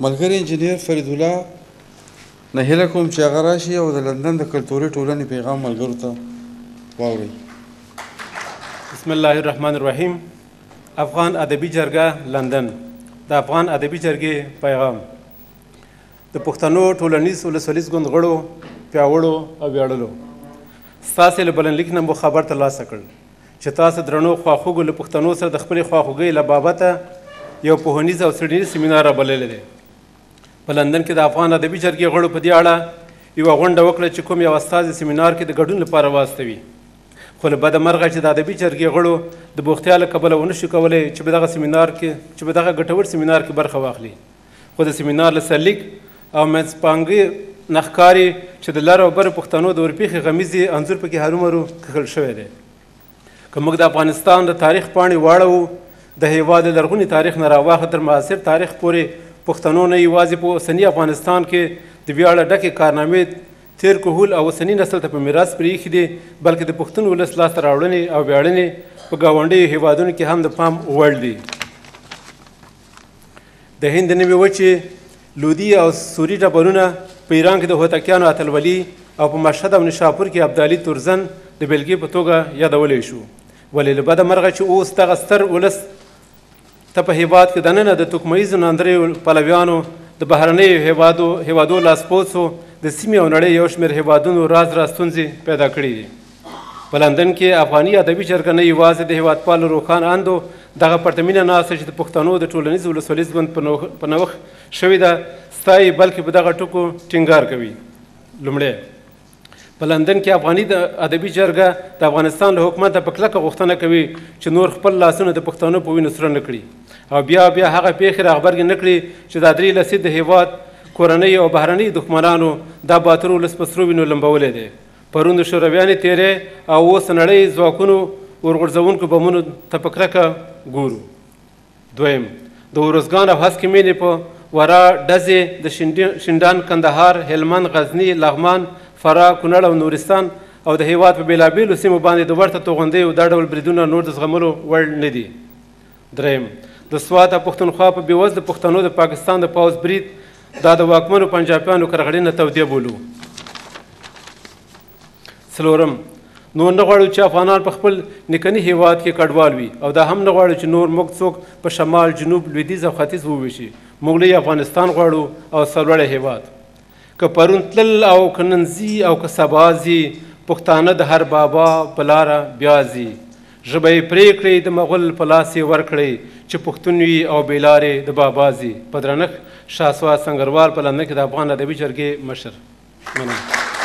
ملګری انجینیر فرید الله نه هیله کوم چې هغه راشي او د لندن د کلتوري ټولنې پیغام ملګرو ته واورئ. بسم الله الرحمن الرحیم. افغان ادبي جرګه لندن. د افغان ادبي جرګې پیغام. د پښتنو ټولنیز ولسوالیز ګوند غړو، پیاوړو او ویاړلو، ستاسې له بلنلیک نه مو خبر ترلاسه کړ چې تاسو درنو خواخوږو له پښتنو سره د خپلې خواخوږۍ له بابته یو پوهنیز او څېړنیز سیمینار رابللی دی. په لندن کې د افغان ادبي جرګې غړو په دې اړه یوه غونډه وکړه چې کوم یو استازي سیمینار کې د ګډون لپاره واستوي، خو له بده مرغه چې د ادبي جرګې غړو د بوختیا له کبله ونه شو کولی چې په دغه ګټور سیمینار کې برخه واخلي. خو د سیمینار له سرلیک او منځپانګې نه ښکاري چې د لر او بر پښتنو د ورپېښې غمیزې انځور پکې هرومرو کښل شوی دی. که موږ د افغانستان د تاریخ پاڼې واړوو، د هېواد د لرغوني تاریخ نه راواخه تر معاصر تاریخ پورې پښتنو نه یوازې په اوسني افغانستان کې د ویاړه ډکې کارنامې تیر کهول او اوسني نسل ته په میراث پرېښي دي، بلکې د پښتون ولس لاسته راوړنې او ویاړنې په ګاونډیو هېوادونو کې هم د پام وړ دي. د هند د نوې وچې لودي او سوري ډبرونه په ایران کې د هوتکیانو اتلولي او په مشهد او نشاپور کې ابدالي تورزن د بېلګې په توګه یادولی شو. ولې له بده مرغه چې اوس دغه ستر ولس ته په هېواد کې دننه د توکمیزو ناندریو پلویانو، د بهرنیو هېوادو لاسپوڅو، د سیمې او نړۍ یو شمېر هېوادونو راز ستونزې پیدا کړي دي. په لندن کې افغاني ادبي جرګه نه یوازې د هېوادپالو روښان اندو دغه پرتمینه ناسته چې د پښتنو د ټولنیز ولسوالیز ګوند په نوښت شوې ده ستایي، بلکې په دغه ټکو ټینګار کوي. لومړی، په لندن کې افغاني ادبي جرګه د افغانستان له حکومته په کلکه غوښتنه کوي چې نور خپل لاسونه د پښتنو په وینو سره نه کړي او بیا هغه پیښې راغبرګې نه کړي چې دا 3 لسیز د هېواد کورنۍ او بهرنۍ دښمنانو دا باتور ولس په سرو وینو لمبولی دی. پرون د شورویانې تیرې او اوس د نړۍ ځواکونو ورغورځوونکو بمونو ته په کرکه ګورو. دویم، د ارزګان او هسکې مینې په ورا ډزې د شینډان، کندهار، هلمند، غزني، لغمان، فراه، کونړ او نورستان او د هېواد په بېلابېلو سیمو باندې د ورته توغندیو دا ډول بریدونه نور د زغملو وړ نه دي. دریم، د سوات او پښتونخوا په بېوزله پښتنو د پاکستان د پوځ برید دا د واکمنو پنجابیانو کرغړې نه تودې بولو. څلورم، نور نه غواړو چې افغانان په خپل نیکني هېواد کې کډوال وي او دا هم نه غواړو چې نور موږ څوک په شمال، جنوب، لویدیځ او ختیځ وویشي. موږ لوی افغانستان غواړو او سرلوړی هېواد. که پرون تلل او که نن ځي او که سبا ځي، پښتانه د هر بابا په لاره بیا ځي. ژبه یې پرې کړئ، د مغل په لاس یې ورکړئ چې پښتون وي او بې لارې د بابا ځي. په درنښت، شاه سواد سنګروال په لندن کې د افغان ادبي جرګې مشر. مننه.